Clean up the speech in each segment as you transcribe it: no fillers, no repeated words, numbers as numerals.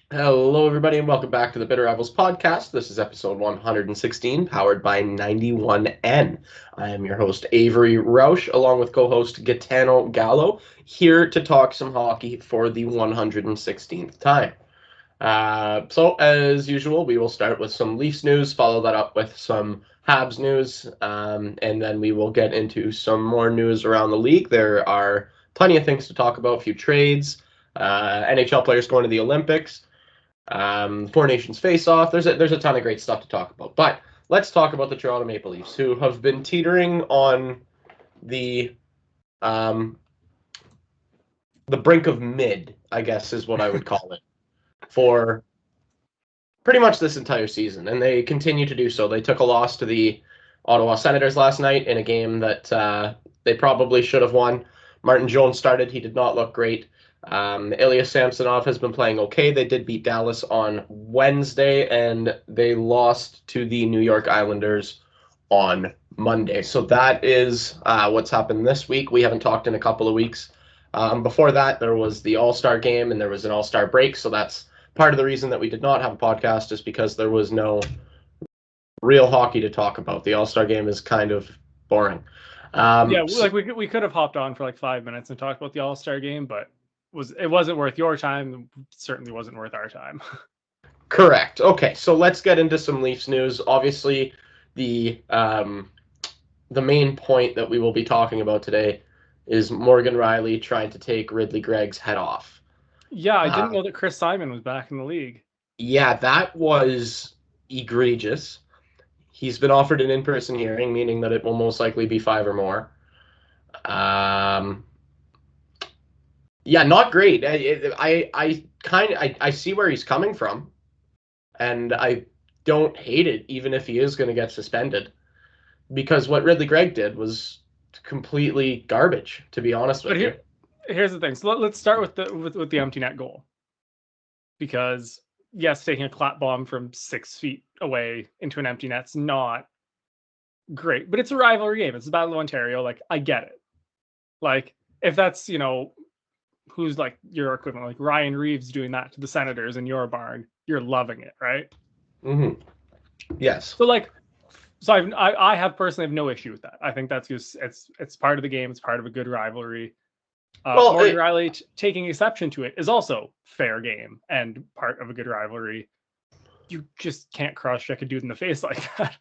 Hello, everybody, and welcome back to the Bitter Rivals podcast. This is episode 116, powered by 91N. I am your host, Avery Roush, along with co-host Gitano Gallo, here to talk some hockey for the 116th time. So, as usual, we will start with some Leafs news, follow that up with some Habs news, and then we will get into some more news around the league. There are plenty of things to talk about, a few trades, NHL players going to the Olympics. Four Nations face off. There's a ton of great stuff to talk about. But let's talk about the Toronto Maple Leafs, who have been teetering on the brink of mid, I guess is what I would call it, for pretty much this entire season, and they continue to do so. They took a loss to the Ottawa Senators last night in a game that they probably should have won. Martin Jones started. He did not look great. Elias Samsonov has been playing okay. They did beat Dallas on Wednesday, and they lost to the New York Islanders on Monday. So that is what's happened this week. We haven't talked in a couple of weeks. Before that, there was the All-Star game, and there was an All-Star break. So that's part of the reason that we did not have a podcast, is because there was no real hockey to talk about. The All-Star game is kind of boring. We could have hopped on for like 5 minutes and talked about the All-Star game, but it wasn't worth your time. It certainly wasn't worth our time. Correct. Okay, so let's get into some Leafs news. Obviously, the main point that we will be talking about today is Morgan Rielly trying to take Ridley Gregg's head off. Yeah, I didn't know that Chris Simon was back in the league. Yeah, that was egregious. He's been offered an in-person hearing, meaning that it will most likely be 5 or more. Yeah, not great. I see where he's coming from, and I don't hate it, even if he is going to get suspended, because what Ridley Gregg did was completely garbage, to be honest with you. Here's the thing. So let's start with the empty net goal, because yes, taking a clap bomb from 6 feet away into an empty net's not great, but it's a rivalry game. It's the Battle of Ontario. Like, I get it. Like, if that's, who's like your equivalent, like Ryan Reeves doing that to the Senators in your barn, you're loving it, right? Mm-hmm. Yes. So I have personally have no issue with that. I think that's just it's part of the game. It's part of a good rivalry. Morgan Rielly taking exception to it is also fair game and part of a good rivalry. You just can't cross-check a dude in the face like that.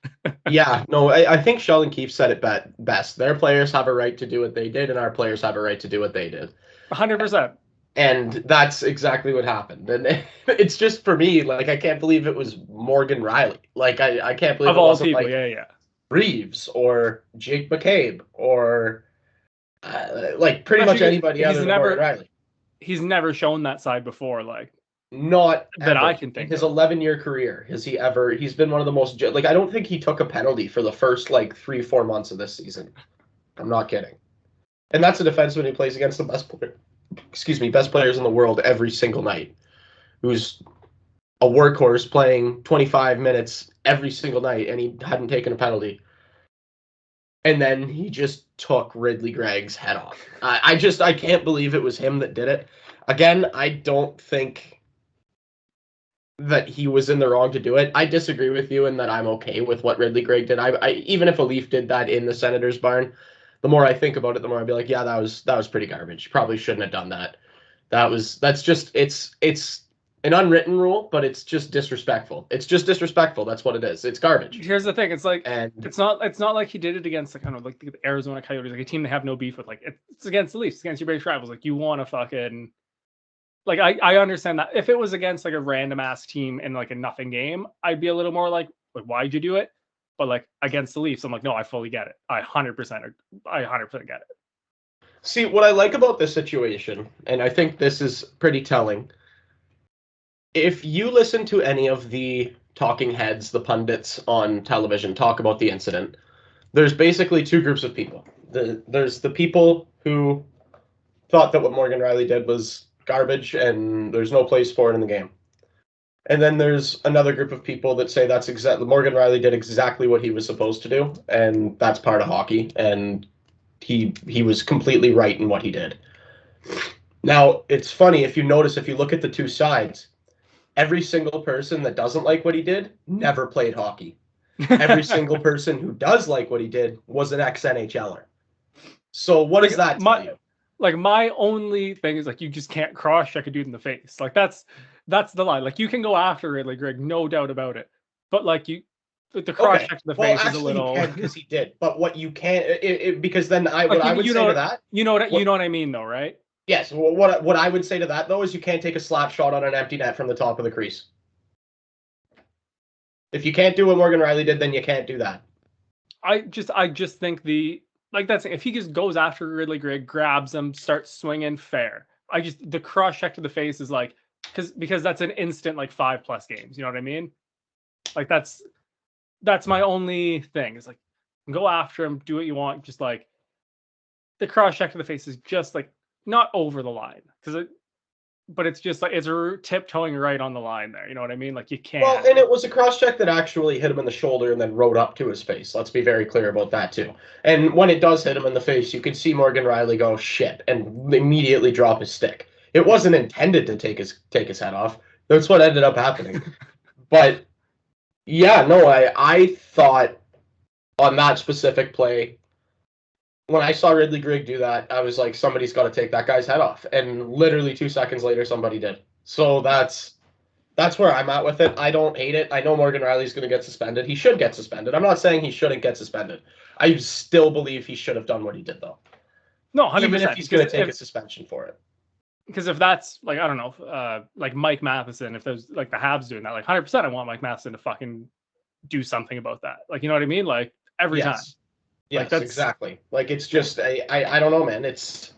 Yeah, no, I think Sheldon Keefe said it best. Their players have a right to do what they did, and our players have a right to do what they did. 100%. And that's exactly what happened. And it's just, for me, like, I can't believe it was Morgan Rielly. Like, I can't believe of it all wasn't, people, like, Reeves or Jake McCabe or pretty much anybody other than Morgan Rielly. He's never shown that side before, like, not that ever. I can think in his of. 11-year career. He's been one of the most, like, I don't think he took a penalty for the first, like, 3-4 months of this season. I'm not kidding. And that's a defenseman who plays against the best players in the world every single night, who's a workhorse playing 25 minutes every single night, and he hadn't taken a penalty. And then he just took Ridley Gregg's head off. I can't believe it was him that did it. Again, I don't think that he was in the wrong to do it. I disagree with you in that I'm okay with what Ridley Gregg did. I even if a Leaf did that in the Senators' barn, the more I think about it, the more I'd be like, yeah, that was pretty garbage. Probably shouldn't have done that. That's just it's an unwritten rule, but it's just disrespectful. It's just disrespectful. That's what it is. It's garbage. Here's the thing. It's like, and it's not like he did it against the kind of like the Arizona Coyotes, like a team they have no beef with. Like, it's against the Leafs, it's against your British rivals. Like, you want to fucking, like, I understand that. If it was against like a random ass team in like a nothing game, I'd be a little more like why'd you do it? But like against the Leafs, I'm like, no, I fully get it. I 100% get it. See, what I like about this situation, and I think this is pretty telling, if you listen to any of the talking heads, the pundits on television talk about the incident, there's basically two groups of people. There's the people who thought that what Morgan Rielly did was garbage and there's no place for it in the game. And then there's another group of people that say that's exactly, Morgan Rielly did exactly what he was supposed to do, and that's part of hockey, and he was completely right in what he did. Now, it's funny, if you notice, if you look at the two sides, every single person that doesn't like what he did never played hockey. Every single person who does like what he did was an ex-NHLer. So what does that tell you? Like, my only thing is, like, you just can't cross-check a dude in the face. Like, that's the line. Like, you can go after Ridley Gregg, no doubt about it. But, like, the cross-check to the face is a little... Well, actually, you can, because he did. But what you can't... because then what I would say to that... You know what I mean, though, right? Yes. What I would say to that, though, is you can't take a slap shot on an empty net from the top of the crease. If you can't do what Morgan Rielly did, then you can't do that. I just think if he just goes after Ridley Gregg, grabs him, starts swinging, fair. The cross check to the face is like, because that's an instant, like, 5+ games. You know what I mean? Like, that's my only thing. Is like, go after him, do what you want. Just like the cross check to the face is just like not over the line, but it's just like it's tiptoeing right on the line there. You know what I mean? Like, you can't. Well, and it was a cross check that actually hit him in the shoulder and then rode up to his face. Let's be very clear about that too. And when it does hit him in the face, you could see Morgan Rielly go shit and immediately drop his stick. It wasn't intended to take his head off. That's what ended up happening. But yeah, no, I thought on that specific play, when I saw Ridley Gregg do that, I was like, somebody's got to take that guy's head off. And literally 2 seconds later, somebody did. So that's where I'm at with it. I don't hate it. I know Morgan Rielly's going to get suspended. He should get suspended. I'm not saying he shouldn't get suspended. I still believe he should have done what he did, though. No, 100%. Even if he's going to take a suspension for it. Because if that's, like, I don't know, like Mike Matheson, if there's, like, the Habs doing that, like, 100% I want Mike Matheson to fucking do something about that. Like, you know what I mean? Like, every time. Yes, like, exactly. Like, it's just, I don't know, man. It's...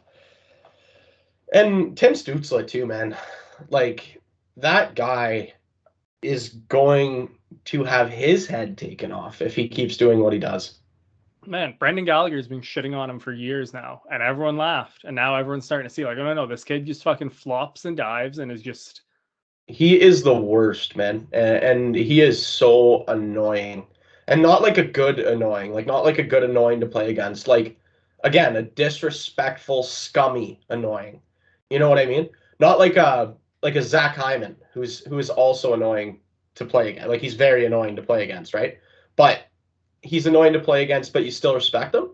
And Tim Stützle, too, man. Like, that guy is going to have his head taken off if he keeps doing what he does. Man, Brendan Gallagher's been shitting on him for years now, and everyone laughed. And now everyone's starting to see, like, oh, no, this kid just fucking flops and dives and is just... He is the worst, man. And he is so annoying. And not like a good annoying. Like, not like a good annoying to play against. Like, again, a disrespectful, scummy annoying. You know what I mean? Not like a Zach Hyman, who is also annoying to play against. Like, he's very annoying to play against, right? But he's annoying to play against, but you still respect him?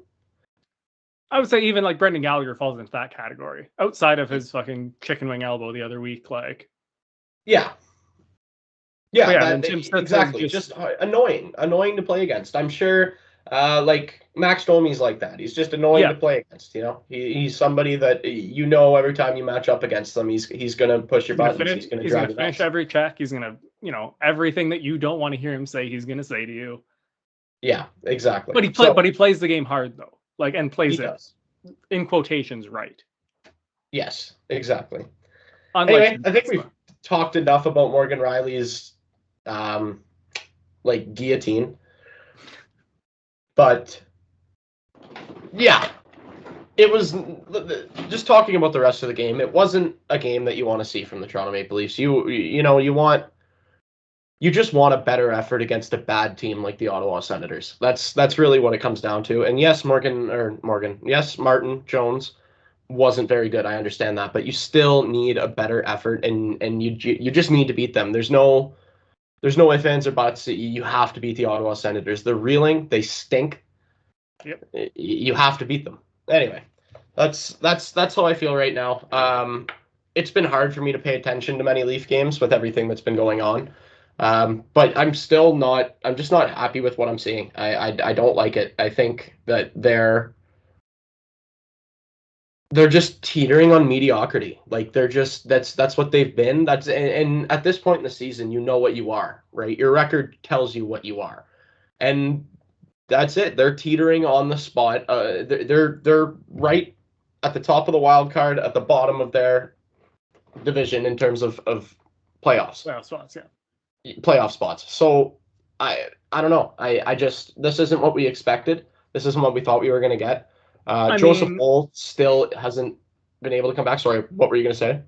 I would say even, like, Brendan Gallagher falls into that category. Outside of his fucking chicken wing elbow the other week, like... Yeah. Yeah, exactly. Just annoying to play against. I'm sure, like, Max Domi's like that. He's just annoying to play against. You know, he's somebody that every time you match up against them, he's gonna push your buttons. He's gonna finish every check. He's gonna, everything that you don't want to hear him say, he's gonna say to you. Yeah, exactly. But he plays the game hard though, like, and plays it in quotations right. Yes, exactly. Anyway, I think we've talked enough about Morgan Rielly's like, guillotine. But yeah, it was just talking about the rest of the game. It wasn't a game that you want to see from the Toronto Maple Leafs. You just want a better effort against a bad team like the Ottawa Senators. That's really what it comes down to. And yes, Martin Jones wasn't very good. I understand that, but you still need a better effort, and you just need to beat them. There's no ifs, ands, or buts. You have to beat the Ottawa Senators. They're reeling. They stink. Yep. You have to beat them. Anyway, that's how I feel right now. It's been hard for me to pay attention to many Leaf games with everything that's been going on. But I'm just not happy with what I'm seeing. I don't like it. I think that they're just teetering on mediocrity. Like, they're just, that's what they've been. And at this point in the season, you know what you are, right? Your record tells you what you are. And that's it. They're teetering on the spot. They're right at the top of the wild card, at the bottom of their division in terms of playoffs. Playoff spots, yeah. Playoff spots. So I don't know. This isn't what we expected. This isn't what we thought we were going to get. Joseph Woll still hasn't been able to come back. Sorry, what were you going to say?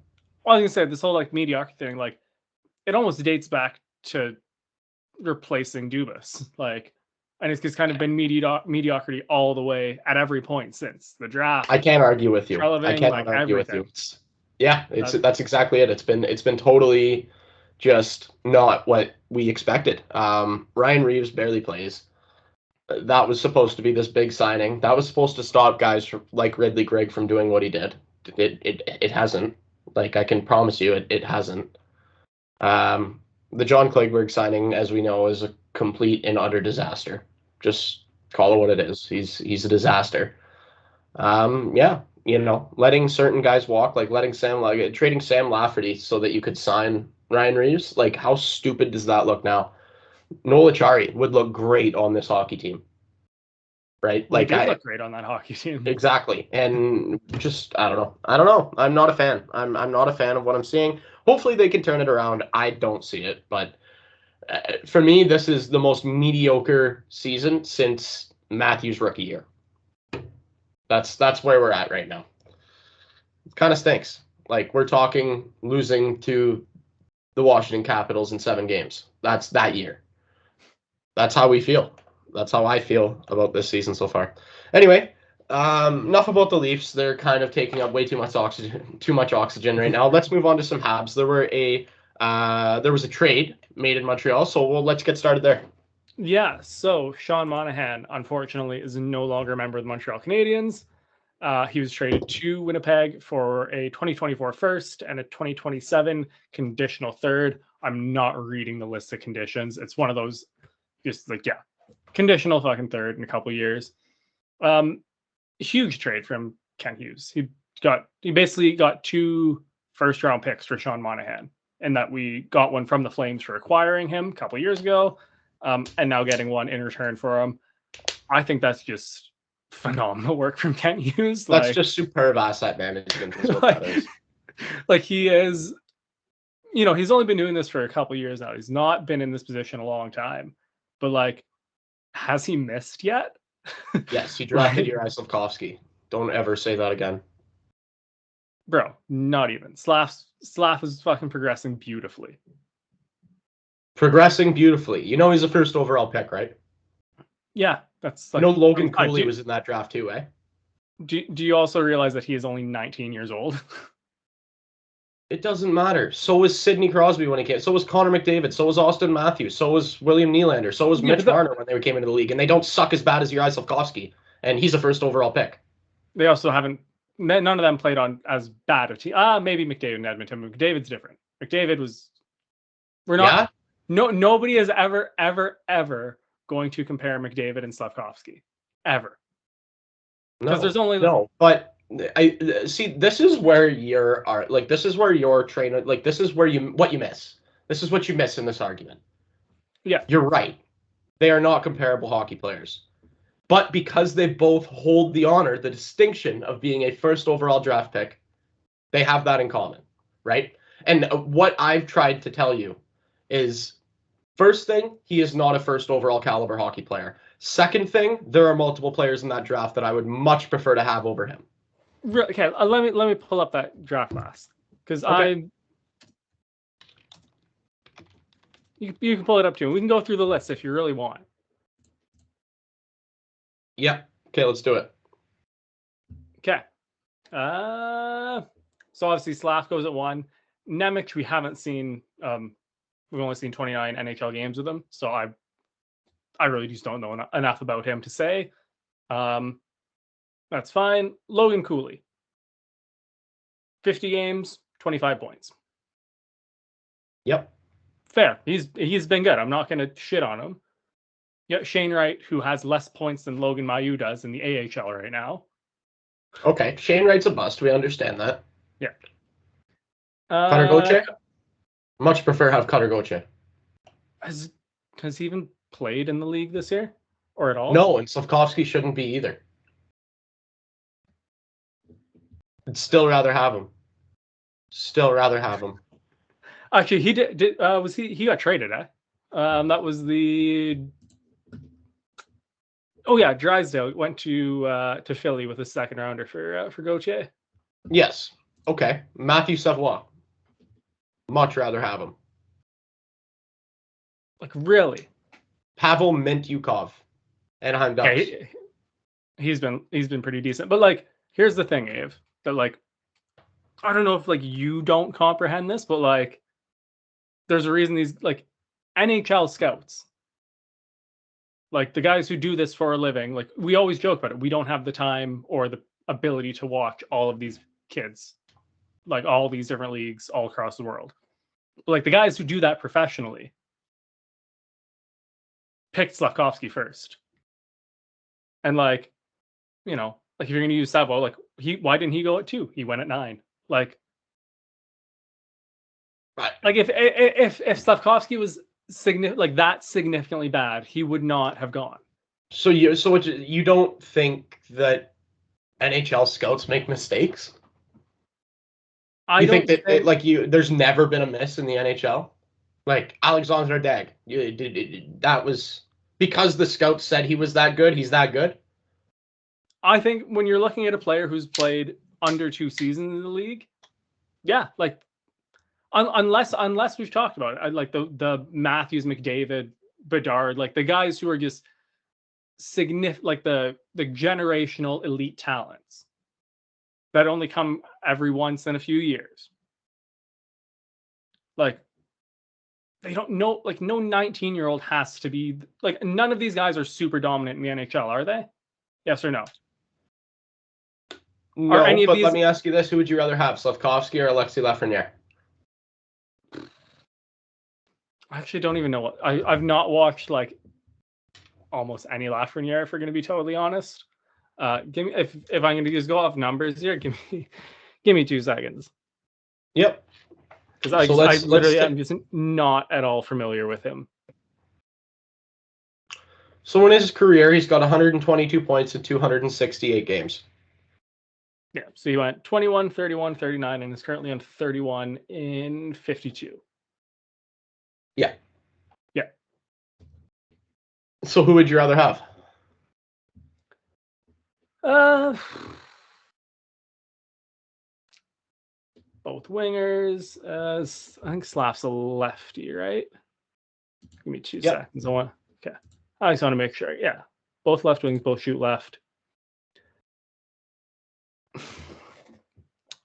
Well, I was going to say, this whole, like, mediocre thing, like, it almost dates back to replacing Dubas. Like, and it's kind of been mediocrity all the way at every point since the draft. I can't argue with you. I can't argue with you. Yeah, that's exactly it. It's been totally just not what we expected. Ryan Reeves barely plays. That was supposed to be this big signing. That was supposed to stop guys like Ridley Gregg from doing what he did. It hasn't. Like, I can promise you, it hasn't. The John Klingberg signing, as we know, is a complete and utter disaster. Just call it what it is. He's a disaster. Yeah, letting certain guys walk, like trading Sam Lafferty so that you could sign Ryan Reeves. Like, how stupid does that look now? Noel Acciari would look great on this hockey team, right? Like, he did look great on that hockey team. Exactly, and just I don't know. I'm not a fan. I'm not a fan of what I'm seeing. Hopefully they can turn it around. I don't see it, but for me, this is the most mediocre season since Matthews' rookie year. That's where we're at right now. It kind of stinks. Like, we're talking losing to the Washington Capitals in 7 games. That's that year. That's how we feel. That's how I feel about this season so far. Anyway, enough about the Leafs. They're kind of taking up way too much oxygen right now. Let's move on to some Habs. There was a trade made in Montreal, so let's get started there. Yeah, so Sean Monahan, unfortunately, is no longer a member of the Montreal Canadiens. He was traded to Winnipeg for a 2024 first and a 2027 conditional third. I'm not reading the list of conditions. It's one of those, just like, yeah, conditional fucking third in a couple years. Huge trade from Kent Hughes. He basically got 2 first-round picks for Sean Monahan, and that we got one from the Flames for acquiring him a couple years ago. And now getting one in return for him. I think that's just phenomenal work from Kent Hughes. That's just superb asset management. Is what that is. Like, he is, he's only been doing this for a couple years now. He's not been in this position a long time. But, like, has he missed yet? Yes, he drafted Juraj Slafkovsky. Don't ever say that again. Bro, not even. Slaf is fucking progressing beautifully. He's a first overall pick, right? Yeah, that's like, Logan Cooley was in that draft too, eh? Do you also realize that he is only 19 years old? It doesn't matter. So was Sidney Crosby when he came. So was Connor McDavid. So was Austin Matthews. So was William Nylander. So was Mitch Marner when they came into the league. And they don't suck as bad as Juraj Slafkovsky. And he's a first overall pick. They also haven't. None of them played on as bad a team. Maybe McDavid and Edmonton. McDavid's different. McDavid was. We're not. Yeah? No, nobody is ever going to compare McDavid and Slafkovsky, ever. Because there's only but I see. This is where this is where your trainer, like, this is where what you miss. This is what you miss in this argument. Yeah, you're right. They are not comparable hockey players, but because they both hold the honor, the distinction of being a first overall draft pick, they have that in common, right? And what I've tried to tell you is, first thing, he is not a first overall caliber hockey player. Second thing, there are multiple players in that draft that I would much prefer to have over him. Okay, let me pull up that draft class, because you can pull it up too. We can go through the list if you really want. Yeah. Okay, let's do it. Okay. So obviously Slaf goes at 1. Nemec, we haven't seen. We've only seen 29 NHL games with him, so I really just don't know enough about him to say. That's fine. Logan Cooley, 50 games, 25 points. Yep. Fair. He's been good. I'm not going to shit on him. Yeah, Shane Wright, who has less points than Logan Mailloux does in the AHL right now. Okay, Shane Wright's a bust. We understand that. Yeah. Cutter Gauthier? Much prefer have Cutter Gauthier. Has he even played in the league this year or at all? No, and Slafkovsky shouldn't be either. I'd still rather have him. Actually, he did he got traded, eh? That was the Drysdale went to Philly with a second rounder for Gauthier. Yes. Okay. Matthew Savoie. Much rather have him. Like, really? Pavel Mintyukov, Anaheim Ducks. Okay, he's been pretty decent, but, like, here's the thing, Ave, that, like, I don't know if, like, you don't comprehend this, but, like, there's a reason these like NHL scouts, like the guys who do this for a living, like we always joke about it. We don't have the time or the ability to watch all of these kids, like all these different leagues all across the world. But like the guys who do that professionally picked Slafkovsky first. And like, you know, like if you're going to use Savo, like why didn't he go at 2? He went at 9. Like, Right. Like if Slafkovsky was significantly bad, he would not have gone. So you don't think that NHL scouts make mistakes? You think that there's never been a miss in the NHL? Like Alexander Dag, that was because the scouts said he was that good. He's that good. I think when you're looking at a player who's played under 2 seasons in the league, yeah, like unless we've talked about it, like the Matthews, McDavid, Bedard, like the guys who are just significant, like the generational elite talents that only come every once in a few years. Like they don't know, like no 19-year-old has to be like, none of these guys are super dominant in the NHL, are they? Yes or no? No, but let me ask you this: who would you rather have, Slafkovsky or Alexis Lafreniere? I actually don't even know what I've not watched like almost any Lafreniere, if we're going to be totally honest. Give me if I'm going to just go off numbers here, give me 2 seconds. Yep. Because I'm just not at all familiar with him. So in his career, he's got 122 points in 268 games. Yeah, so he went 21, 31, 39, and is currently on 31 in 52. Yeah. Yeah. So who would you rather have? Both wingers. I think Slaf's a lefty, right? Give me 2 seconds. Okay. I just want to make sure. Yeah. Both left wings, both shoot left.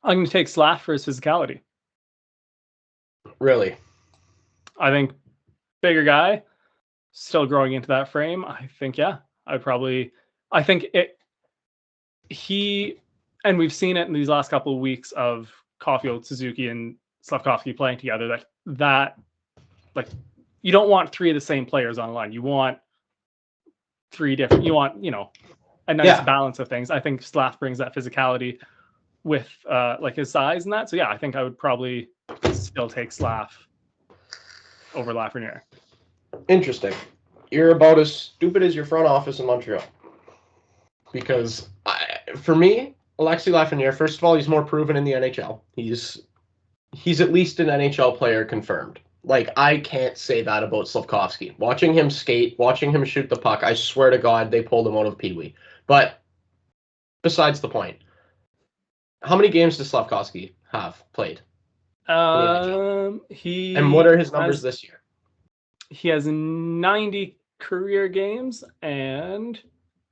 I'm going to take Slaf for his physicality. Really? I think bigger guy, still growing into that frame. I think, yeah, and we've seen it in these last couple of weeks of Caulfield, Suzuki, and Slafkovsky playing together, that like you don't want 3 of the same players on the line. You want 3 different, a nice balance of things. I think Slaf brings that physicality with like his size and that. So yeah, I think I would probably still take Slaf over Lafreniere. Interesting. You're about as stupid as your front office in Montreal. Because for me, Alexis Lafreniere, first of all, he's more proven in the NHL. He's at least an NHL player confirmed. Like, I can't say that about Slafkovsky. Watching him skate, watching him shoot the puck, I swear to God, they pulled him out of Pee Wee. But besides the point, how many games does Slafkovsky have played? And what are his numbers this year? He has 90 career games, and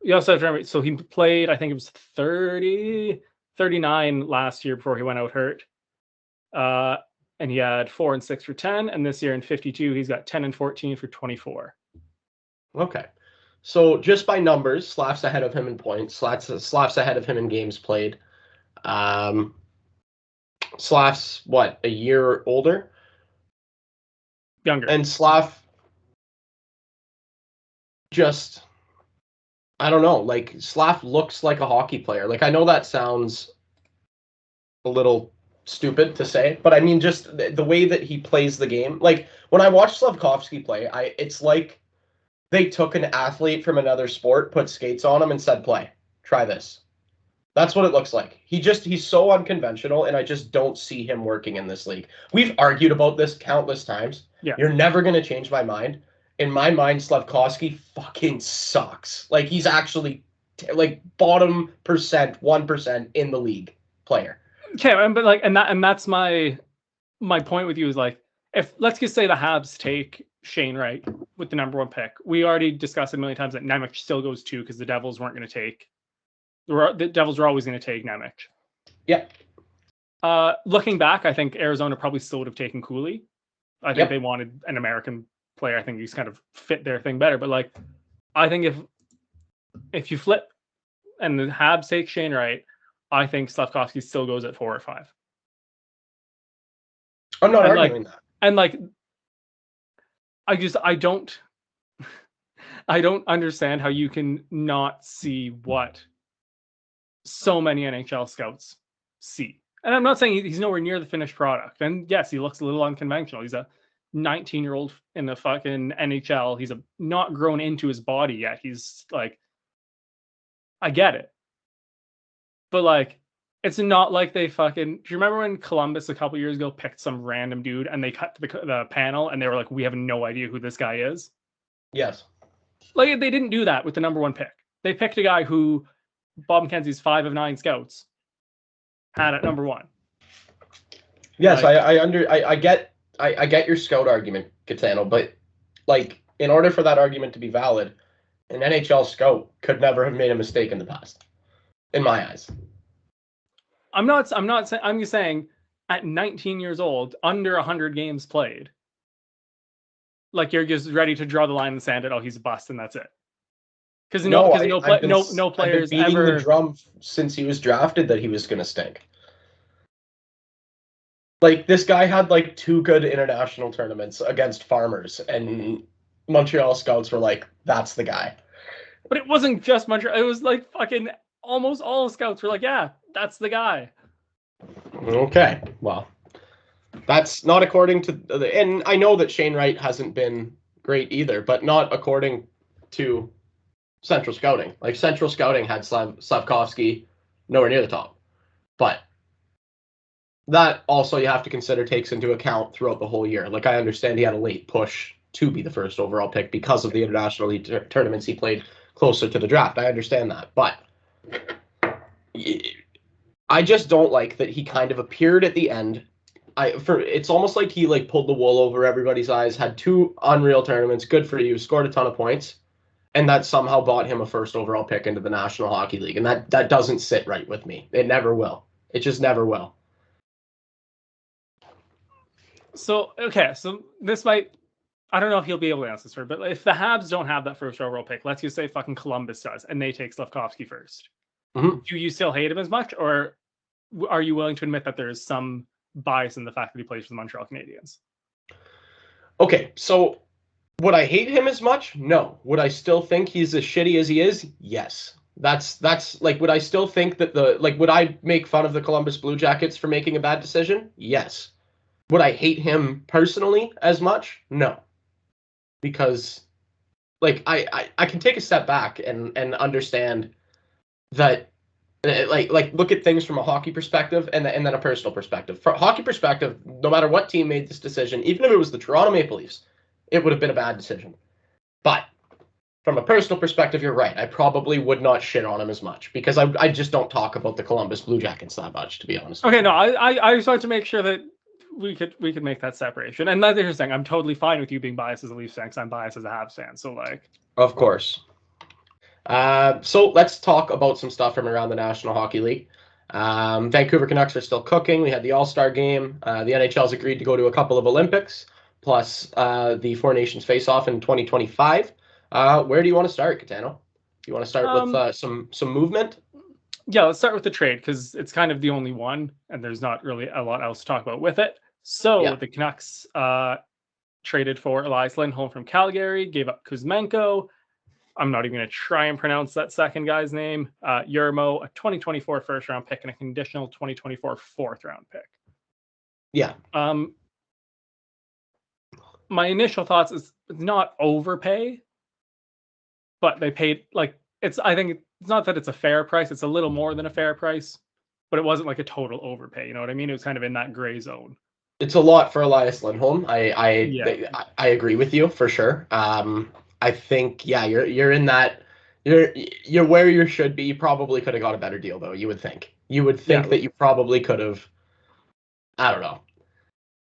you also have to remember, so he played, I think it was 39 last year before he went out hurt. And he had 4 and 6 for 10, and this year in 52, he's got 10 and 14 for 24. Okay. So just by numbers, Slaf's ahead of him in points. Slaf's ahead of him in games played. Slaf's what, a year older? Younger. And Slaf just, I don't know, like Slaf looks like a hockey player. Like, I know that sounds a little stupid to say, but I mean, just the way that he plays the game. Like, when I watch Slafkovsky play, it's like they took an athlete from another sport, put skates on him, and said, play. Try this. That's what it looks like. He's so unconventional, and I just don't see him working in this league. We've argued about this countless times. Yeah. You're never going to change my mind. In my mind, Slafkovsky fucking sucks. Like, he's actually like bottom 1% in the league player. Okay, but like, and that's my point with you is like, if let's just say the Habs take Shane Wright with the number 1 pick, we already discussed a million times that Nemec still goes 2 because the Devils weren't going to take. The Devils were always going to take Nemec. Yeah. Looking back, I think Arizona probably still would have taken Cooley I think they wanted an American player. I think he's kind of fit their thing better. But like, I think if you flip and the Habs take Shane Wright, I think Slafkovsky still goes at 4 or 5. I'm not arguing that. And like, I don't understand how you can not see what so many NHL scouts see. And I'm not saying he's nowhere near the finished product. And yes, he looks a little unconventional. He's a 19-year-old in the fucking NHL. He's not grown into his body yet. He's like, I get it. But like, it's not like they fucking... Do you remember when Columbus a couple years ago picked some random dude and they cut to the panel and they were like, we have no idea who this guy is? Yes. Like, they didn't do that with the number 1 pick. They picked a guy who Bob McKenzie's 5 of 9 scouts had at number 1. Yes, like, I get your scout argument, Gitano, but like, in order for that argument to be valid, an NHL scout could never have made a mistake in the past, in my eyes. I'm just saying, at 19 years old, under 100 games played, like, you're just ready to draw the line in the sand at, oh, he's a bust and that's it. Because no players beating ever the drum since he was drafted that he was going to stink. Like, this guy had like 2 good international tournaments against farmers, and Montreal scouts were like, "That's the guy." But it wasn't just Montreal. It was like fucking almost all scouts were like, "Yeah, that's the guy." Okay, well, that's not according to and I know that Shane Wright hasn't been great either, but not according to Central Scouting. Like, Central Scouting had Slafkovsky nowhere near the top. But that also, you have to consider, takes into account throughout the whole year. Like, I understand he had a late push to be the first overall pick because of the international tournaments he played closer to the draft. I understand that. But I just don't like that he kind of appeared at the end. It's almost like he like pulled the wool over everybody's eyes, had 2 unreal tournaments, good for you, scored a ton of points, and that somehow bought him a first overall pick into the National Hockey League. And that doesn't sit right with me. It never will. It just never will. So, okay, so this might... I don't know if he'll be able to answer this, but if the Habs don't have that first overall pick, let's just say fucking Columbus does, and they take Slafkovsky first. Mm-hmm. Do you still hate him as much, or are you willing to admit that there is some bias in the fact that he plays for the Montreal Canadiens? Okay, so would I hate him as much? No. Would I still think he's as shitty as he is? Yes. That's like, would I still think that would I make fun of the Columbus Blue Jackets for making a bad decision? Yes. Would I hate him personally as much? No. Because, like, I can take a step back and understand that, like look at things from a hockey perspective and then a personal perspective. From a hockey perspective, no matter what team made this decision, even if it was the Toronto Maple Leafs, it would have been a bad decision. But from a personal perspective, you're right. I probably would not shit on him as much because I just don't talk about the Columbus Blue Jackets that much, to be honest. Okay, no, I just wanted to make sure that we could make that separation. And that's interesting. I'm totally fine with you being biased as a Leafs fan because I'm biased as a Habs fan. So, like, of course. So let's talk about some stuff from around the National Hockey League. Vancouver Canucks are still cooking. We had the All-Star game. The NHL's agreed to go to a couple of Olympics, plus the Four Nations face-off in 2025. Where do you want to start, Gitano? Do you want to start with some movement? Yeah, let's start with the trade because it's kind of the only one, and there's not really a lot else to talk about with it. So the Canucks traded for Elias Lindholm from Calgary, gave up Kuzmenko. I'm not even going to try and pronounce that second guy's name. Yermo, a 2024 first-round pick, and a conditional 2024 fourth-round pick. Yeah. My initial thoughts is it's not overpay, but they paid, like, I think it's not that it's a fair price. It's a little more than a fair price, but it wasn't like a total overpay. You know what I mean? It was kind of in that gray zone. It's a lot for Elias Lindholm. I agree with you for sure. I think, you're in that, you're where you should be. You probably could have got a better deal, though. You would think that you probably could have, I don't know.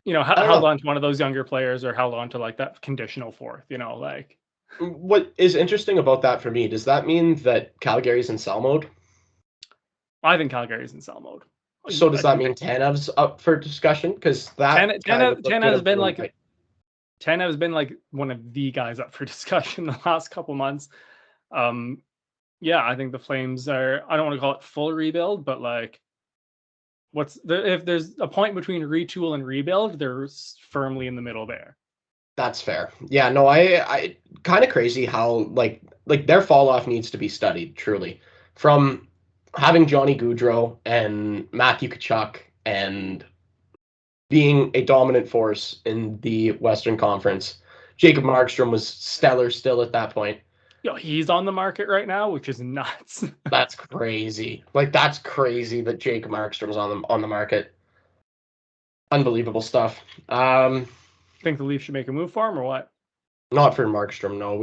You know, held on to one of those younger players or held on to like that conditional fourth, you know, like. What is interesting about that for me, does that mean that Calgary's in sell mode? I think Calgary's in sell mode. So does that mean Tanev's up for discussion? Because that Tanev has been like Tanev has been like one of the guys up for discussion the last couple months. Yeah, I think the Flames are, I don't want to call it full rebuild, but like if there's a point between retool and rebuild, they're firmly in the middle there. That's fair. Yeah, no, I kind of crazy how like their fall off needs to be studied truly. From having Johnny Gaudreau and Matthew Tkachuk and being a dominant force in the Western Conference. Jacob Markstrom was stellar still at that point. Yo, he's on the market right now, which is nuts. That's crazy. Like that's crazy that Jacob Markstrom's on the market. Unbelievable stuff. Think the Leafs should make a move for him or what? Not for Markstrom, no.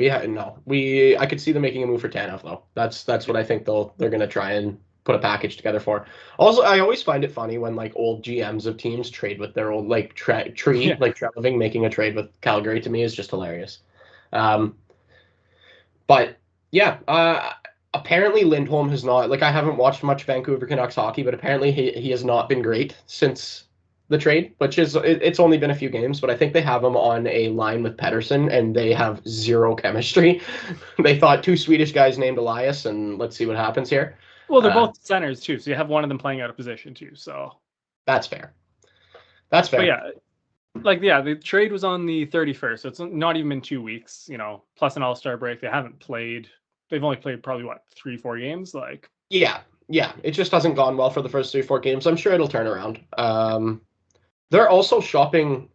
I could see them making a move for Tanev though. That's what I think they're gonna try and put a package together for. Also, I always find it funny when like old GMs of teams trade with their old like tree, Yeah. like Treliving making a trade with Calgary to me is just hilarious. But yeah, apparently Lindholm has not, like I haven't watched much Vancouver Canucks hockey, but apparently he has not been great since the trade, which is it's only been a few games, but I think they have him on a line with Pettersson and they have zero chemistry. They thought two Swedish guys named Elias, and let's see what happens here. Well, they're both centers too, so you have one of them playing out of position too. So that's fair. That's fair. But yeah, the trade was on the 31st, so it's not even been 2 weeks. Plus an All-Star break. They haven't played. They've only played probably 3-4 games. Like yeah, it just hasn't gone well for the first 3-4 games. I'm sure it'll turn around. They're also shopping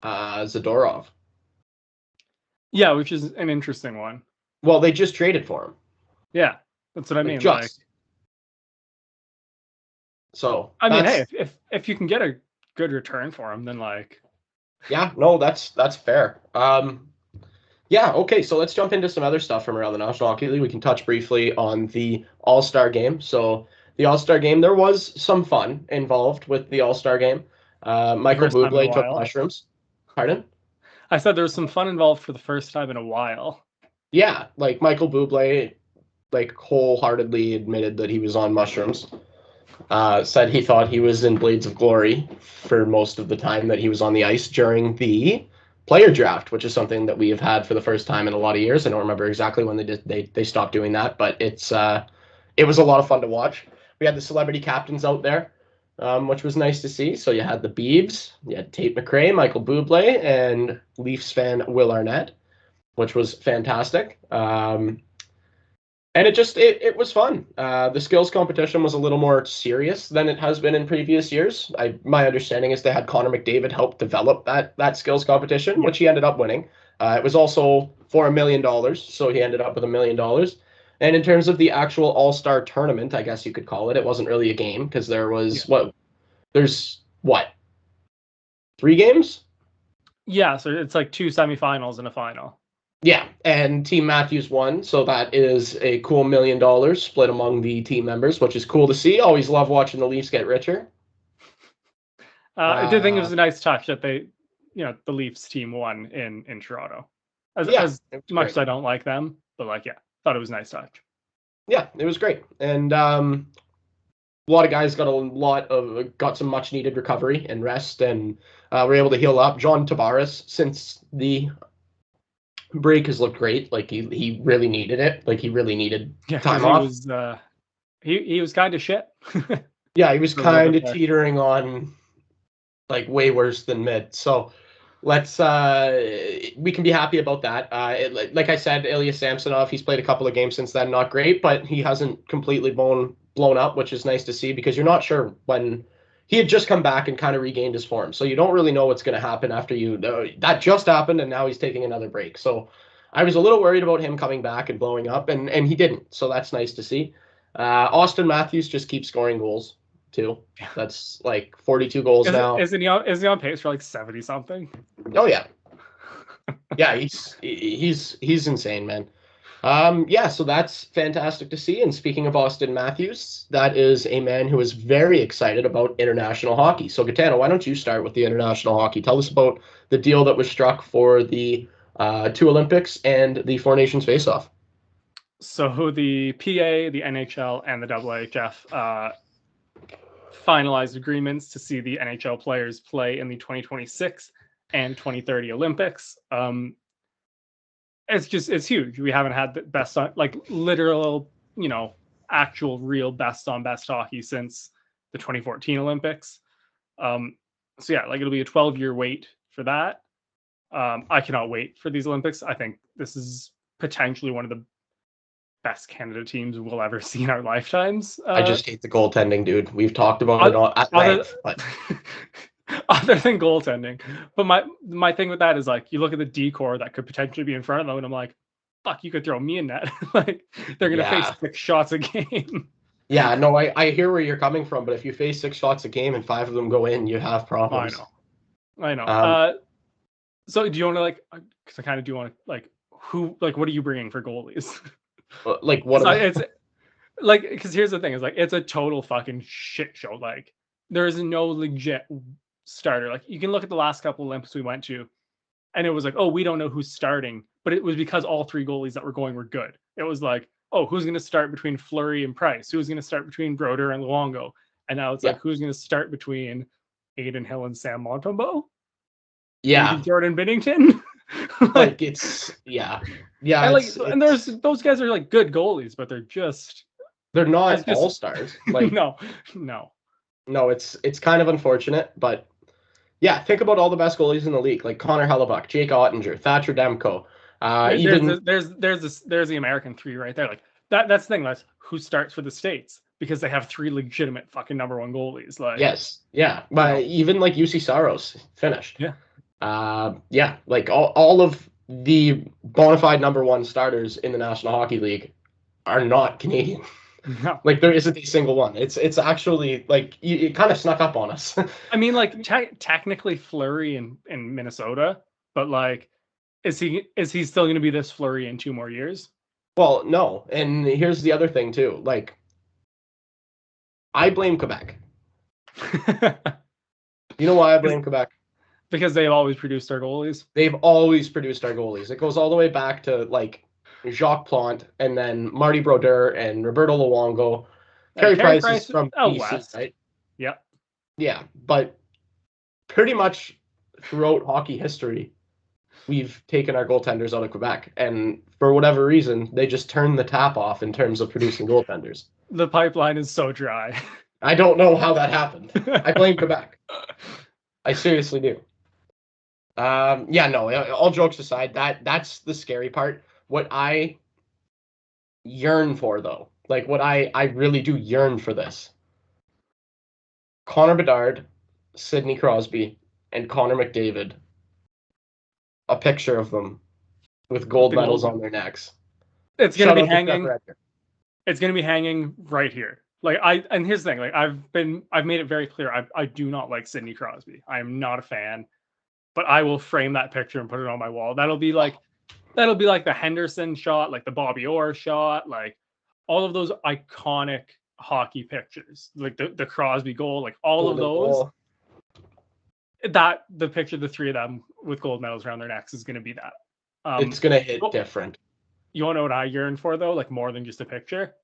Zadorov. Yeah, which is an interesting one. Well, they just traded for him. Yeah, that's what I mean. So I mean, hey, if you can get a good return for him, then like. Yeah, no, that's fair. Yeah, okay, so let's jump into some other stuff from around the National Hockey League. We can touch briefly on the All-Star game. So the All-Star game, there was some fun involved with the All-Star game. Michael Bublé took mushrooms. Pardon? I said there was some fun involved for the first time in a while. Yeah, like Michael Bublé, like wholeheartedly admitted that he was on mushrooms. Said he thought he was in Blades of Glory for most of the time that he was on the ice during the player draft, which is something that we have had for the first time in a lot of years. I don't remember exactly when they stopped doing that, but it was a lot of fun to watch. We had the celebrity captains out there, which was nice to see. So you had the Beavs, you had Tate McRae, Michael Bublé, and Leafs fan Will Arnett, which was fantastic. And it was fun. The skills competition was a little more serious than it has been in previous years. My understanding is they had Connor McDavid help develop that skills competition, which he ended up winning. It was also for $1 million, so he ended up with $1 million. And in terms of the actual All-Star tournament, I guess you could call it wasn't really a game because there was there's 3 games? Yeah, so it's like 2 semifinals and a final. Yeah, and Team Matthews won, so that is a cool $1 million split among the team members, which is cool to see. Always love watching the Leafs get richer. I did think it was a nice touch that the Leafs team won in Toronto. As much as I don't like them, but thought it was a nice touch. Yeah, it was great, and a lot of guys got some much needed recovery and rest, and were able to heal up. John Tavares, since the break, has looked great. Like he really needed it. Like he really needed time off. He was kind of shit. Yeah, he was kind of teetering on like way worse than mid. So let's we can be happy about that. Like I said, Ilya Samsonov, he's played a couple of games since then, not great, but he hasn't completely blown up, which is nice to see because you're not sure when. He had just come back and kind of regained his form. So you don't really know what's going to happen after that just happened, and now he's taking another break. So I was a little worried about him coming back and blowing up, and he didn't. So that's nice to see. Austin Matthews just keeps scoring goals, too. That's like 42 goals now. Is he on pace for like 70 something? Oh, yeah. Yeah, he's insane, man. So that's fantastic to see. And speaking of Austin Matthews, that is a man who is very excited about international hockey. So Gitano, why don't you start with the international hockey? Tell us about the deal that was struck for the 2 Olympics and the 4 Nations face-off. So the PA, the NHL, and the IIHF finalized agreements to see the NHL players play in the 2026 and 2030 Olympics. It's huge. We haven't had the best on, like literal, actual real best on best hockey since the 2014 Olympics. So yeah, like it'll be a 12-year wait for that. I cannot wait for these Olympics. I think this is potentially one of the best Canada teams we'll ever see in our lifetimes. I just hate the goaltending, dude. We've talked about it at length, but other than goaltending. But my thing with that is like you look at the decor that could potentially be in front of them, and I'm like, fuck, you could throw me in net. Like they're gonna face 6 shots a game. Yeah, no, I hear where you're coming from, but if you face 6 shots a game and 5 of them go in, you have problems. I know. So do you want to like? Because I kind of do want to like. What are you bringing for goalies? Like what? It's like because here's the thing: is like it's a total fucking shit show. Like there is no legit starter. Like you can look at the last couple Olympics we went to, and it was like, oh, we don't know who's starting, but it was because all 3 goalies that were going were good. It was like, oh, who's going to start between Fleury and Price? Who's going to start between Broder and Luongo? And now it's like, who's going to start between Aiden Hill and Sam Montembeault? Yeah, maybe Jordan Binnington. Like it's yeah. And there's those guys are like good goalies, but they're not all stars. Like no, it's kind of unfortunate, but yeah, think about all the best goalies in the league, like Connor Hellebuck, Jake Ottinger, Thatcher Demko. There's the American 3 right there. Like that's the thing. That's who starts for the States because they have 3 legitimate fucking number 1 goalies. Like yes, yeah, but even like UC Saros finished. Yeah. Like all of the bona fide number 1 starters in the National Hockey League are not Canadian. No. Like there isn't a single one. It's actually like it kind of snuck up on us. I mean, like technically Fleury in Minnesota, but like, is he still going to be this Fleury in 2 more years? Well, no. And here's the other thing too. Like, I blame Quebec. You know why I blame Quebec? Because they've always produced our goalies. They've always produced our goalies. It goes all the way back to like Jacques Plante and then Marty Brodeur and Roberto Luongo. Carey Price is from BC, West. right? Yeah. Yeah, but pretty much throughout hockey history, we've taken our goaltenders out of Quebec. And for whatever reason, they just turned the tap off in terms of producing goaltenders. The pipeline is so dry. I don't know how that happened. I blame Quebec. I seriously do. All jokes aside, that's the scary part. What I yearn for, though, like what I really do yearn for this. Connor Bedard, Sidney Crosby, and Connor McDavid. A picture of them with gold medals on their necks. It's going to be hanging. It's going to be hanging right here. And here's the thing, like I've made it very clear, I do not like Sidney Crosby. I am not a fan, but I will frame that picture and put it on my wall. That'll be like the Henderson shot, like the Bobby Orr shot, like all of those iconic hockey pictures, like the Crosby goal, like all of those. Goal. That the picture of the 3 of them with gold medals around their necks is going to be that. It's going to hit different. You want to know what I yearn for, though? Like more than just a picture?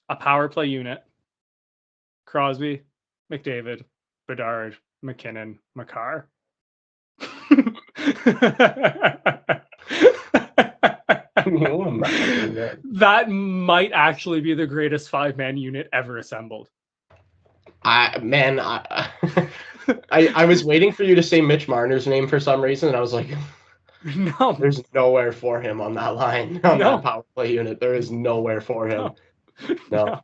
A power play unit. Crosby, McDavid, Bedard, McKinnon, Makar. That might actually be the greatest 5-man unit ever assembled. I was waiting for you to say Mitch Marner's name for some reason, and I was like, no, there's nowhere for him on that line, that power play unit. There is nowhere for him. No.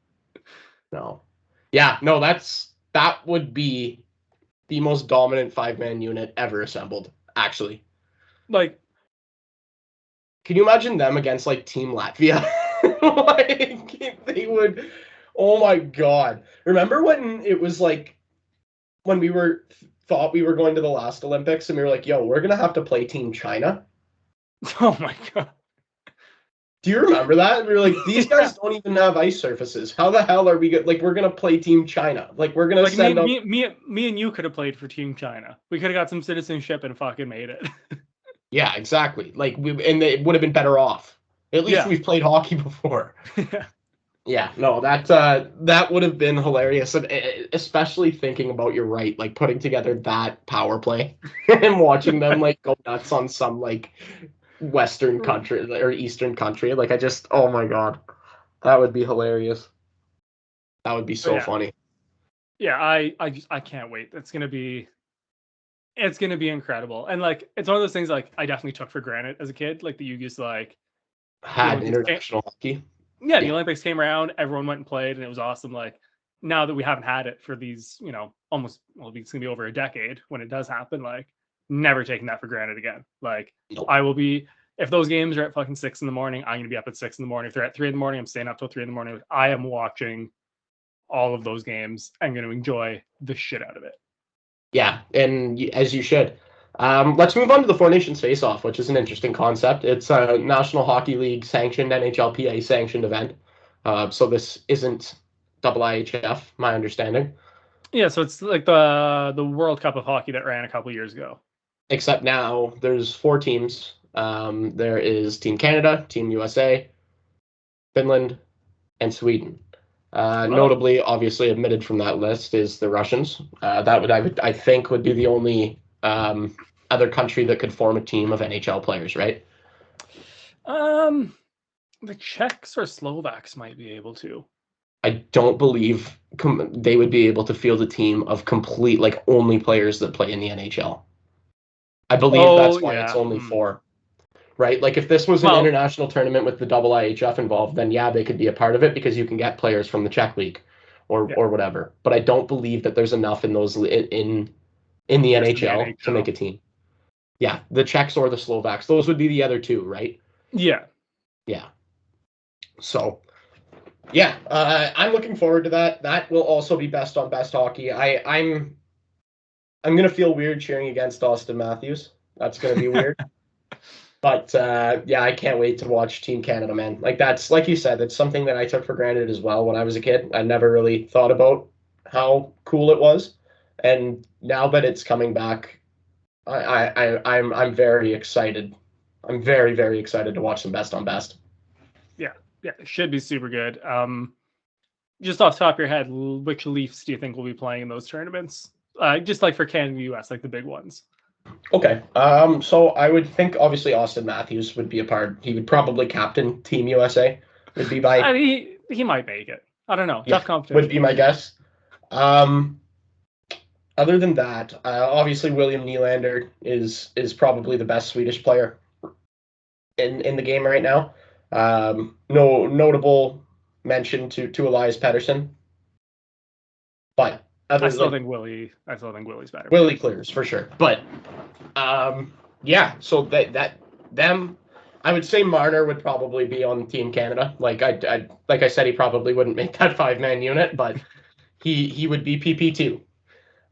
Yeah, no, that would be the most dominant 5-man unit ever assembled, actually. Like, can you imagine them against like Team Latvia? Like they would. Oh my God! Remember when it was like when we thought we were going to the last Olympics and we were like, "Yo, we're gonna have to play Team China." Oh my God! Do you remember that? We were like, "These guys don't even have ice surfaces. How the hell are we good? Like, we're gonna play Team China. Like, we're gonna send me and you could have played for Team China. We could have got some citizenship and fucking made it." Yeah, exactly. Like, and it would have been better off. At least we've played hockey before. Yeah. Yeah, no, that would have been hilarious, and especially thinking about, you're right, like putting together that power play and watching them like go nuts on some like Western country or Eastern country. Like oh my God, that would be hilarious. That would be But so funny. yeah, I can't wait. It's gonna be incredible. And like it's one of those things like I definitely took for granted as a kid, like that you just like the Had Olympics came, international hockey. yeah, the Yeah. Olympics came around, everyone went and played, and it was awesome. Like now that we haven't had it for these, almost, well, it's gonna be over a decade when it does happen. Like never taking that for granted again. Like Nope. I will be, if those games are at fucking 6 in the morning, I'm gonna be up at 6 in the morning. If they're at 3 in the morning, I'm staying up till 3 in the morning. I am watching all of those games. I'm gonna enjoy the shit out of it. Yeah, and as you should. Let's move on to the Four Nations Face-Off, which is an interesting concept. It's a National Hockey League sanctioned, NHLPA sanctioned event. So this isn't IIHF, my understanding. Yeah, so it's like the World Cup of hockey that ran a couple years ago. Except now there's 4 teams. There is Team Canada, Team USA, Finland, and Sweden. Notably, obviously omitted from that list is the Russians. I think would be the only other country that could form a team of NHL players, right? The Czechs or Slovaks might be able to. I don't believe they would be able to field a team of complete, like, only players that play in the NHL. I believe that's why it's only 4, right? Like, if this was an international tournament with the IIHF involved, then yeah, they could be a part of it because you can get players from the Czech league or whatever. But I don't believe that there's enough in those in the NHL to make a team. Yeah, the Czechs or the Slovaks, those would be the other 2, right? Yeah. So, yeah, I'm looking forward to that. That will also be best on best hockey. I'm gonna feel weird cheering against Austin Matthews. That's gonna be weird. But yeah, I can't wait to watch Team Canada, man. Like, that's, like you said, it's something that I took for granted as well when I was a kid. I never really thought about how cool it was, and now that it's coming back, I'm very excited. I'm very, very excited to watch some best on best. Yeah, it should be super good. Just off the top of your head, which Leafs do you think will be playing in those tournaments? Just like for Canada and US, like the big ones. Okay. So I would think obviously Austin Matthews would be a part. He would probably captain Team USA. Would be my. I mean, he might make it. I don't know. Yeah, tough competition. Would be my guess. Other than that, obviously William Nylander is probably the best Swedish player in the game right now. No notable mention to Elias Pettersson, but I still think Willie's better. Willie clears for sure, but yeah. So them, I would say Marner would probably be on Team Canada. Like I said, he probably wouldn't make that 5-man unit, but he would be PP2.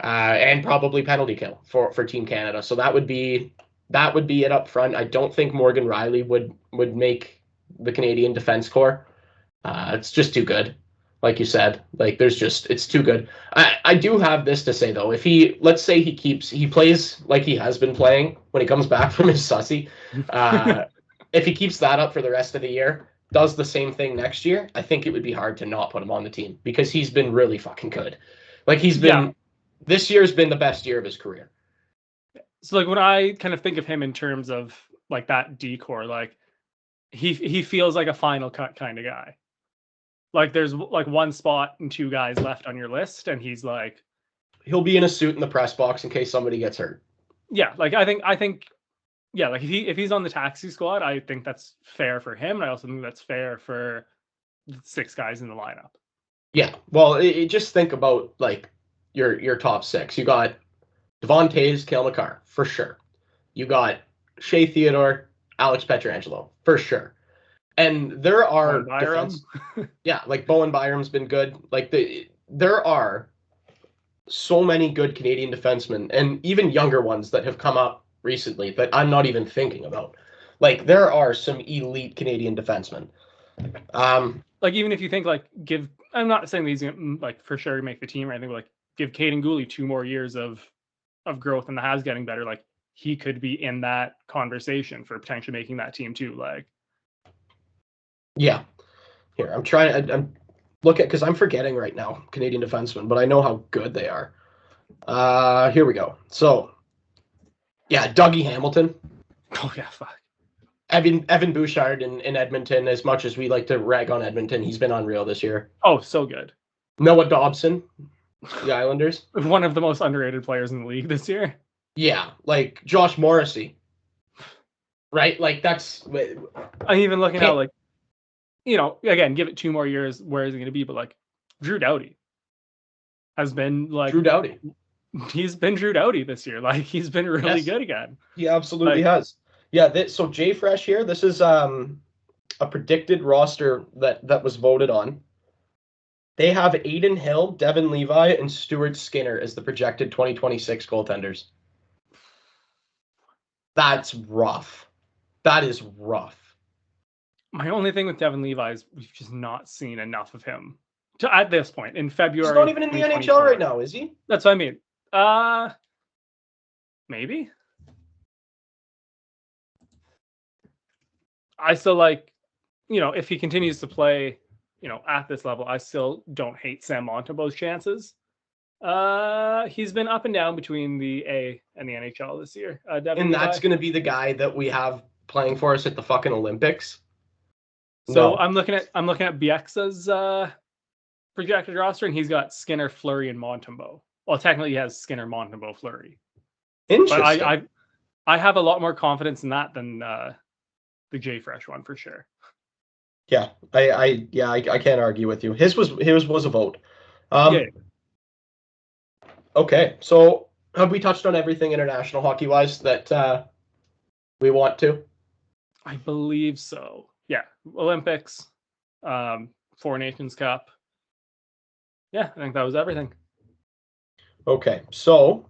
And probably penalty kill for Team Canada. So that would be it up front. I don't think Morgan Riley would make the Canadian Defense Corps. It's just too good. Like you said, like it's too good. I do have this to say though. If let's say he plays like he has been playing when he comes back from his sussy, if he keeps that up for the rest of the year, does the same thing next year, I think it would be hard to not put him on the team because he's been really fucking good. Like he's been. Yeah. This year's been the best year of his career. So like when I kind of think of him in terms of like that decor, like he feels like a final cut kind of guy. Like there's like one spot and 2 guys left on your list, and he's like, he'll be in a suit in the press box in case somebody gets hurt. Yeah, like I think, yeah, like if he's on the taxi squad, I think that's fair for him, and I also think that's fair for the 6 guys in the lineup. Yeah, well, just think about like your top 6. You got Devon Toews, Cale Makar, for sure. You got Shea Theodore, Alex Pietrangelo, for sure. And there are yeah, like Bowen Byram's been good. Like there are so many good Canadian defensemen and even younger ones that have come up recently that I'm not even thinking about. Like there are some elite Canadian defensemen. Like even if you think like I'm not saying these like for sure make the team or anything, but like give Caden Gooley 2 more years of growth and the Habs getting better, like he could be in that conversation for potentially making that team too. Like, yeah, here I'm look at, because I'm forgetting right now Canadian defensemen, but I know how good they are. Here we go. So, yeah, Dougie Hamilton. Oh yeah, fuck. Evan Bouchard in Edmonton. As much as we like to rag on Edmonton, he's been unreal this year. Oh, so good. Noah Dobson, the Islanders. One of the most underrated players in the league this year. Yeah, like Josh Morrissey. Right? Like that's. I'm even looking at like, you know, again, give it 2 more years. Where is it going to be? But like, Drew Doughty has been like Drew Doughty. He's been Drew Doughty this year. Like he's been really good again. He absolutely has. Yeah. So Jay Fresh here. This is a predicted roster that was voted on. They have Aiden Hill, Devin Levi, and Stuart Skinner as the projected 2026 goaltenders. That's rough. That is rough. My only thing with Devin Levi is we've just not seen enough of him at this point in February. He's not even in the NHL right now, is he? That's what I mean. Maybe. I still like, you know, if he continues to play, you know, at this level, I still don't hate Sam Montembeau's chances. He's been up and down between the A and the NHL this year. And that's going to be the guy that we have playing for us at the fucking Olympics. So no. I'm looking at Bieksa's projected roster, and he's got Skinner, Fleury, and Montembeau. Well, technically, he has Skinner, Montembeau, Fleury. Interesting. But I have a lot more confidence in that than the Jay Fresh one for sure. Yeah, I can't argue with you. His was a vote. Yeah. Okay, so have we touched on everything international hockey wise that we want to? I believe so. Yeah, Olympics, Four Nations Cup. Yeah, I think that was everything. Okay, so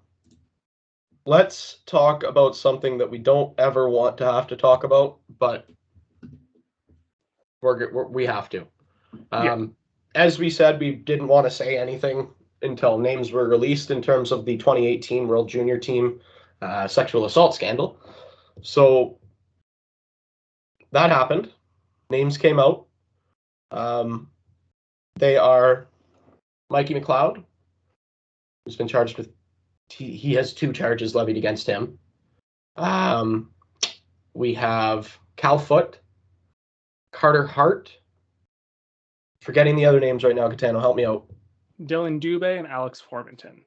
let's talk about something that we don't ever want to have to talk about, but we have to. As we said, we didn't want to say anything until names were released in terms of the 2018 World Junior Team sexual assault scandal. So that happened. Names came out. They are Mikey McLeod, who's been charged with, he has 2 charges levied against him. We have Cal Foote, Carter Hart. Forgetting the other names right now, Gitano, help me out. Dylan Dubé and Alex Formanton.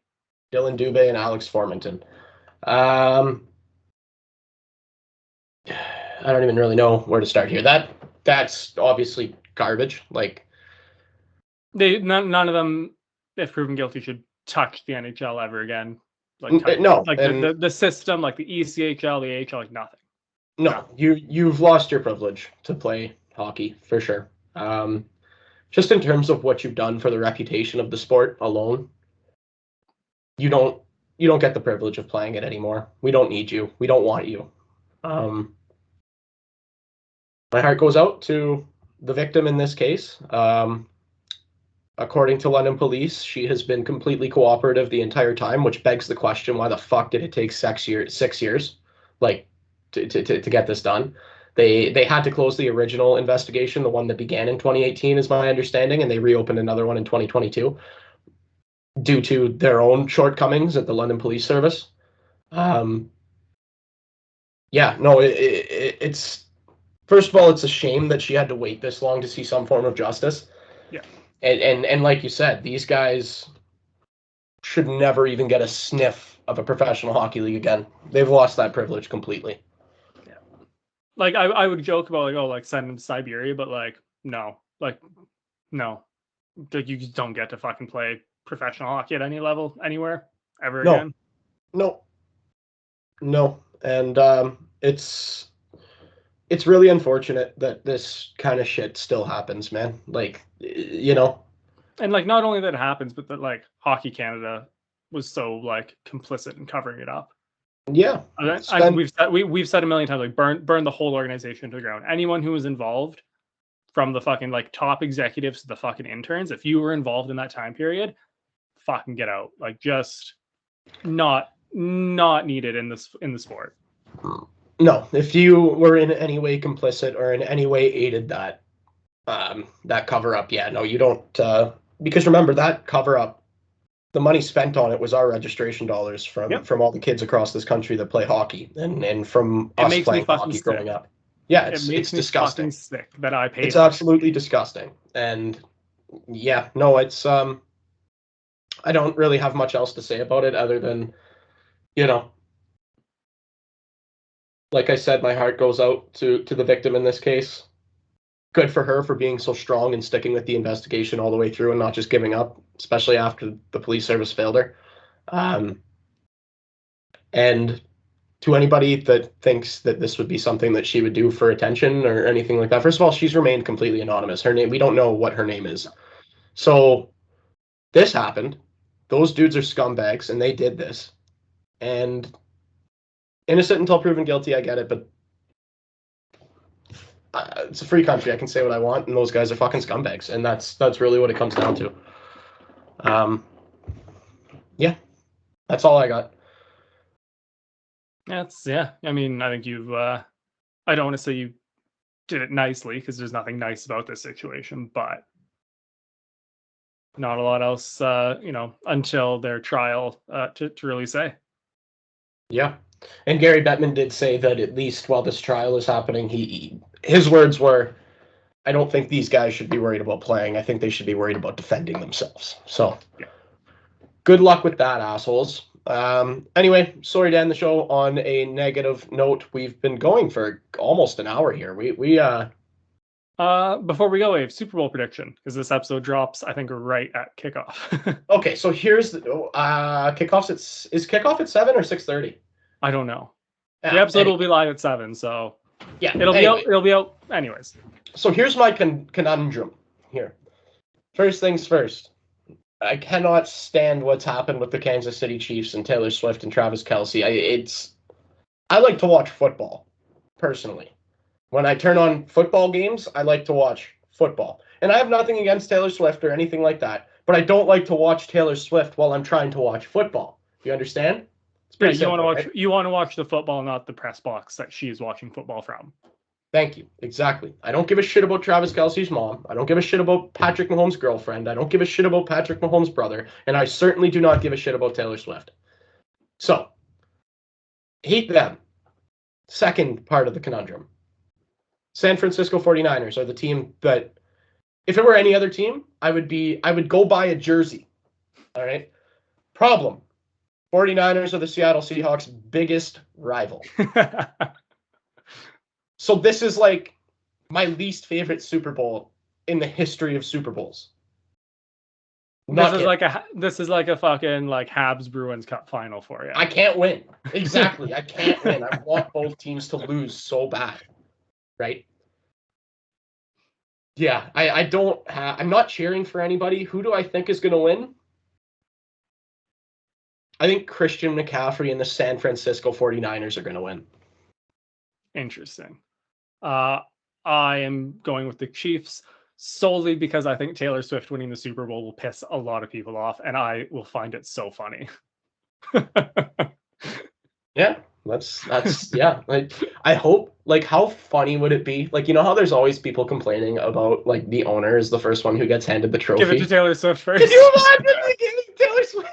I don't even really know where to start here. That's obviously garbage. Like none of them, if proven guilty, should touch the NHL ever again. Like no, like the system, like the ECHL, the AHL, like nothing. No, you've lost your privilege to play hockey for sure. Just in terms of what you've done for the reputation of the sport alone, you don't get the privilege of playing it anymore. We don't need you. We don't want you. My heart goes out to the victim in this case. According to London police, she has been completely cooperative the entire time, which begs the question, why the fuck did it take 6 years, like, to get this done? They had to close the original investigation, the one that began in 2018, is my understanding, and they reopened another one in 2022 due to their own shortcomings at the London Police Service. It's first of all, it's a shame that she had to wait this long to see some form of justice. Yeah. And like you said, these guys should never even get a sniff of a professional hockey league again. They've lost that privilege completely. Yeah. Like I would joke about like send them to Siberia, but no. Like you just don't get to fucking play professional hockey at any level anywhere ever again. No. And it's really unfortunate that this kind of shit still happens, man. Like, and not only that it happens, but that Hockey Canada was so complicit in covering it up. Yeah. We've said a million times, burn the whole organization to the ground. Anyone who was involved, from the fucking top executives to the fucking interns, if you were involved in that time period, fucking get out. Just not needed in the sport. No, if you were in any way complicit or in any way aided that, that cover up. Yeah, no, you don't. Because remember that cover up, the money spent on it was our registration dollars from all the kids across this country that play hockey and from It us makes me playing fucking hockey sick. growing up. Yeah, It it's makes me disgusting. fucking sick that I paid. It's absolutely disgusting. And yeah, no, it's I don't really have much else to say about it other than, like I said, my heart goes out to the victim in this case. Good for her for being so strong and sticking with the investigation all the way through and not just giving up, especially after the police service failed her. And to anybody that thinks that this would be something that she would do for attention or anything like that, first of all, she's remained completely anonymous. Her name, we don't know what her name is. So this happened. Those dudes are scumbags, and they did this. And innocent until proven guilty, I get it, but it's a free country. I can say what I want, and those guys are fucking scumbags, and that's really what it comes down to. Yeah, that's all I got. Yeah. I mean, I think you've. I don't want to say you did it nicely because there's nothing nice about this situation, but not a lot else, until their trial to really say. Yeah. And Gary Bettman did say that at least while this trial is happening, his words were, I don't think these guys should be worried about playing. I think they should be worried about defending themselves. So, yeah. Good luck with that, assholes. Anyway, sorry to end the show on a negative note. We've been going for almost an hour here. Before we go, we have Super Bowl prediction because this episode drops, I think, right at kickoff. Okay, so here's the kickoffs. Is kickoff at 7 or 6:30? I don't know. The episode will be live at 7, so yeah, it'll be out. It'll be out anyways. So here's my conundrum here. First things first. I cannot stand what's happened with the Kansas City Chiefs and Taylor Swift and Travis Kelce. I like to watch football, personally. When I turn on football games, I like to watch football. And I have nothing against Taylor Swift or anything like that, but I don't like to watch Taylor Swift while I'm trying to watch football. You understand? It's pretty simple, you want to watch the football, not the press box that she is watching football from. Thank you. Exactly. I don't give a shit about Travis Kelce's mom. I don't give a shit about Patrick Mahomes' girlfriend. I don't give a shit about Patrick Mahomes' brother. And I certainly do not give a shit about Taylor Swift. So, hate them. Second part of the conundrum. San Francisco 49ers are the team that, if it were any other team, I would go buy a jersey. All right? Problem. 49ers are the Seattle Seahawks' biggest rival. So this is like my least favorite Super Bowl in the history of Super Bowls. This is like a fucking Habs Bruins Cup final for you. I can't win. Exactly. I can't win. I want both teams to lose so bad. Right? Yeah, I'm not cheering for anybody. Who do I think is going to win? I think Christian McCaffrey and the San Francisco 49ers are going to win. Interesting. I am going with the Chiefs solely because I think Taylor Swift winning the Super Bowl will piss a lot of people off, and I will find it so funny. Yeah, that's yeah. I hope. How funny would it be? How there's always people complaining about the owner is the first one who gets handed the trophy. Give it to Taylor Swift first. Can you imagine giving Taylor Swift?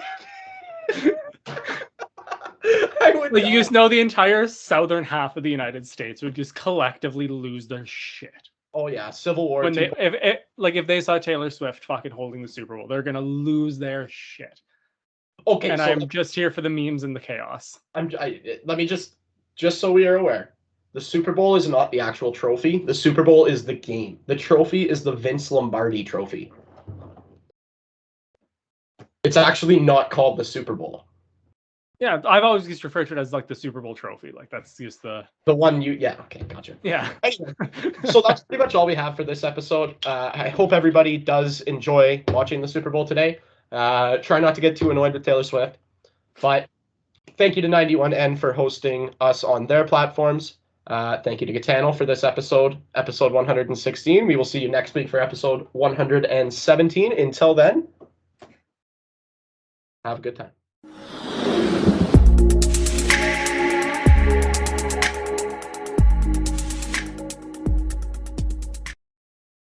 I would you just know the entire southern half of the United States would just collectively lose their shit. Oh yeah, Civil War. When if they saw Taylor Swift fucking holding the Super Bowl, they're gonna lose their shit. Okay, and so I'm just here for the memes and the chaos. Let me just so we are aware, the Super Bowl is not the actual trophy. The Super Bowl is the game. The trophy is the Vince Lombardi trophy. It's actually not called the Super Bowl. Yeah, I've always just referred to it as the Super Bowl trophy. That's just the one yeah, okay, gotcha. Yeah. Anyway, so that's pretty much all we have for this episode. I hope everybody does enjoy watching the Super Bowl today. Try not to get too annoyed with Taylor Swift. But thank you to 91N for hosting us on their platforms. Thank you to Gitano for this episode 116. We will see you next week for episode 117. Until then, have a good time.